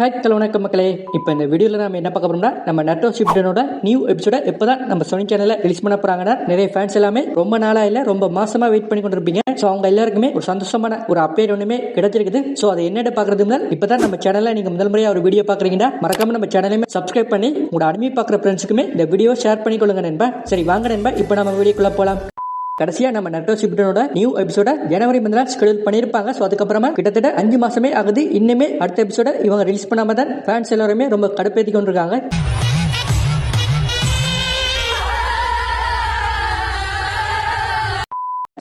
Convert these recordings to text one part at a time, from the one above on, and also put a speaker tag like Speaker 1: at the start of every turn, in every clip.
Speaker 1: Hi hello வணக்கம் மக்களே. இப்போ இந்த வீடியோவில் நம்ம என்ன பார்க்க போறோம்னா, நம்ம நட்டோ ஷிப்டனோட நியூ எபிசோட எப்போ தான் நம்ம சோனி சேனலில் ரிலீஸ் பண்ண போகிறாங்கன்னா, நிறைய ஃபேன்ஸ் எல்லாமே ரொம்ப நாளாக இல்லை ரொம்ப மாசமாக வெயிட் பண்ணி கொண்டிருப்பீங்க. ஸோ அவங்க எல்லாருக்குமே ஒரு சந்தோஷமான ஒரு அப்டேட் ஒன்றுமே கிடைச்சிருக்குது. ஸோ அதை என்னென்ன பார்க்கறது முதல் இப்போ தான் நம்ம சேனலில் நீங்கள் முதல் முறையாக ஒரு வீடியோ பார்க்குறீங்கன்னா மறக்காம நம்ம சேனலையுமே சப்ஸ்கிரைப் பண்ணி உங்களோட அனிமி பார்க்குற ஃப்ரெண்ட்ஸுக்குமே இந்த வீடியோ ஷேர் பண்ணிக்கொள்ளுங்க நண்பா. சரி வாங்க நண்பா, இப்போ நம்ம வீடியோக்குள்ளே போகலாம். கடைசியா நம்ம நட்டோ ஷிப்டனோட நியூ எபிசோட ஜனவரி மந்த்ல ஷெட்யூல் பண்ணிருப்பாங்க. ஸோ அதுக்கப்புறமா கிட்டத்தட்ட 5 மாசமே ஆகுது. இன்னுமே அடுத்த எபிசோட இவங்க ரிலீஸ் பண்ணாம தான் ஃபேன்ஸ் எல்லாருமே ரொம்ப கடுப்பேத்தி கொண்டிருக்காங்க.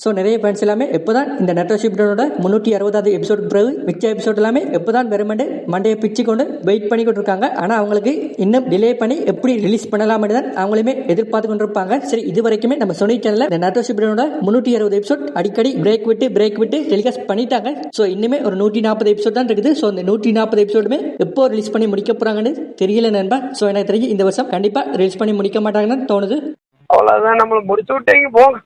Speaker 1: ஸோ நிறைய ஃபேன்ஸ் எல்லாமே எப்போதான் இந்த நட்டோ ஷிப்டனோட 360வது எபிசோடு பிறகு மிச்ச எபிசோட் எல்லாமே எப்போதான் வெறுமண்டே மண்டையை பிச்சு கொண்டு வெயிட் பண்ணி கொண்டு இருக்காங்க. ஆனால் அவங்களுக்கு இன்னும் டிலே பண்ணி எப்படி ரிலீஸ் பண்ணலாம்னு தான் அவங்களுமே எதிர்பார்த்து கொண்டிருப்பாங்க. சரி, இது வரைக்குமே நம்ம சோனி சேனலில் இந்த நட்டோ ஷிப்டனோட 360 எபிசோட் அடிக்கடி பிரேக் விட்டு டெலிகாஸ்ட் பண்ணிட்டாங்க. ஸோ இன்னுமே ஒரு 140 எபிசோட் தான் இருக்குது. ஸோ இந்த 140 எபிசோடுமே எப்போ ரிலீஸ் பண்ணி முடிக்க போறாங்கன்னு தெரியல நண்பா. ஸோ எனக்கு தெரிஞ்சு இந்த வருஷம் கண்டிப்பா ரிலீஸ் பண்ணி முடிக்க மாட்டாங்கன்னு தோணுது.
Speaker 2: அவ்வளவுதான், நம்மள முடிச்சு விட்டீங்க போங்க.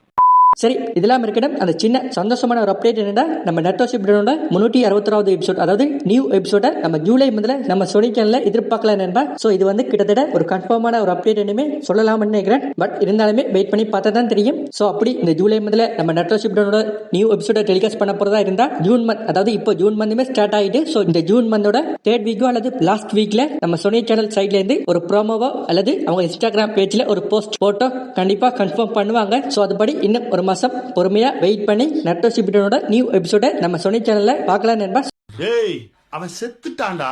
Speaker 1: சரி, இதெல்லாம் இருக்கட்டும். அந்த சின்ன சந்தோஷமான ஒரு அப்டேட் என்னன்னா, நம்ம நட்டோ ஷிப்டனோட 360வது எபிசோட் அதாவது நியூ எபிசோட நம்ம ஜூலை முதல்ல நம்ம சோனி சேனல்ல எதிர்பார்க்கலாம் நண்பா. ஸோ இது வந்து கிட்டத்தட்ட ஒரு கன்ஃபார்மான ஒரு அப்டேட் என்னமே சொல்லலாம்னு நினைக்கிறேன். பட் இருந்தாலுமே வெயிட் பண்ணி பார்த்தா தான் தெரியும். ஸோ அப்படி இந்த ஜூலை முதல்ல நம்ம நட்டோ ஷிப்டனோட நியூ எபிசோட டெலிகாஸ்ட் பண்ண போறதா இருந்தா ஜூன் மந்த், அதாவது இப்போ ஜூன் மந்த்துமே ஸ்டார்ட் ஆயிட்டு. ஸோ இந்த ஜூன் மந்தோட 3rd வீக்கோ அல்லது லாஸ்ட் வீக்ல நம்ம சோனி சேனல் சைட்ல இருந்து ஒரு ப்ரோமோவோ அல்லது அவங்க இன்ஸ்டாகிராம் பேஜ்ல ஒரு போஸ்ட் போட்டோ கண்டிப்பா கன்ஃபார்ம் பண்ணுவாங்க. ஸோ அதுபடி இன்னும் ஒரு மாசம் பொறுமையா வெயிட் பண்ணி நட்டோ ஷிப்டனோட நியூ எபிசோட நம்ம சோனி சேனல்ல பார்க்கலாம் நண்பா.
Speaker 3: டேய், அவன் செத்துட்டான்டா.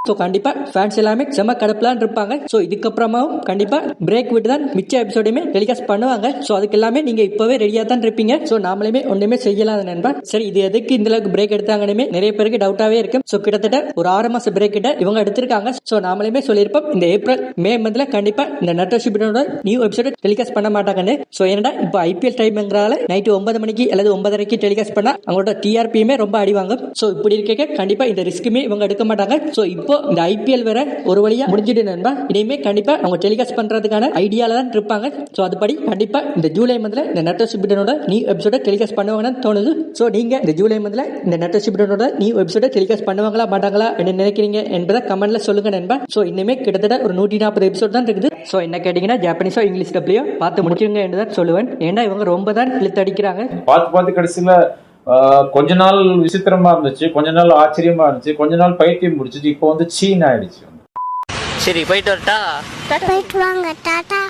Speaker 1: ஸோ கண்டிப்பா ஃபேன்ஸ் எல்லாமே செம கடப்பலான் இருப்பாங்க. ஸோ இதுக்கப்புறமாவும் கண்டிப்பா பிரேக் விட்டு தான் மிச்ச எபிசோடையுமே டெலிகாஸ்ட் பண்ணுவாங்க. ஸோ அதுக்கு எல்லாமே நீங்க இப்பவே ரெடியா தான் இருப்பீங்க. ஸோ நாமளுமே ஒன்றுமே செய்யலாம் நண்பா. சரி, இது எதுக்கு இந்த அளவுக்கு பிரேக் எடுத்தாங்கன்னு நிறைய பேருக்கு டவுட்டாவே இருக்கு. ஸோ கிட்டத்தட்ட ஒரு 6 மாசம் பிரேக் கிட்ட இவங்க எடுத்திருக்காங்க. ஸோ நாமளுமே சொல்லியிருப்போம் இந்த ஏப்ரல் மே மந்த்ல கண்டிப்பா இந்த நட்டோ ஷிப்டனோட நியூ எபிசோட டெலிகாஸ்ட் பண்ண மாட்டாங்கன்னு. ஸோ என்னடா இப்போ ஐபிஎல் டைம்ங்கிறால நைட்டு 9 மணிக்கு அல்லது 9:30 டெலிகாஸ்ட் பண்ணா அவங்களோட டிஆர்பியுமே ரொம்ப அடிவாங்க. ஸோ இப்படி இருக்க கண்டிப்பா இந்த ரிஸ்க்குமே இவங்க எடுக்க மாட்டாங்க. ஸோ இப்போ இந்த ஐபிஎல் வேற ஒரு வழியா முடிஞ்சிட்டு நண்பா. இனிமே கண்டிப்பா அவங்க டெலிகாஸ்ட் பண்றதுக்கான ஐடியால தான் இருப்பாங்க. சோ அதுபடி கண்டிப்பா இந்த ஜூலை மந்த்ல இந்த நட்டோ ஷிப்டனோட நியூ எபிசோட டெலிகாஸ்ட் பண்ணுவாங்கன்னு தோணுது. சோ நீங்க இந்த ஜூலை மந்த்ல இந்த நட்டோ ஷிப்டனோட நியூ எபிசோட டெலிகாஸ்ட் பண்ணுவாங்களா மாட்டாங்களா என்ன நினைக்கிறீங்க என்பதை கமெண்ட்ல சொல்லுங்க நண்பா. சோ இன்னுமே கிட்டத்தட்ட ஒரு 140 எபிசோட் தான் இருக்குது. சோ என்ன கேட்டீங்கன்னா ஜாப்பனீஸோ இங்கிலீஷ் டப்ளியோ பார்த்து முடிச்சுங்க என்று தான் சொல்லுவேன். ஏன்னா இவங்க ரொம்ப தான் இழுத்து அடிக்கிறாங்க.
Speaker 4: பார்த்து கடைசியில கொஞ்ச நாள் விசித்திரமா இருந்துச்சு, கொஞ்ச நாள் ஆச்சரியமா இருந்துச்சு, கொஞ்ச நாள் பைத்தியம் முடிச்சிச்சு, இப்போ வந்து சீன் ஆயிடுச்சு.
Speaker 2: சரி, போயிட்டு வரட்டா?
Speaker 5: போயிட்டு வாங்க, டாடா.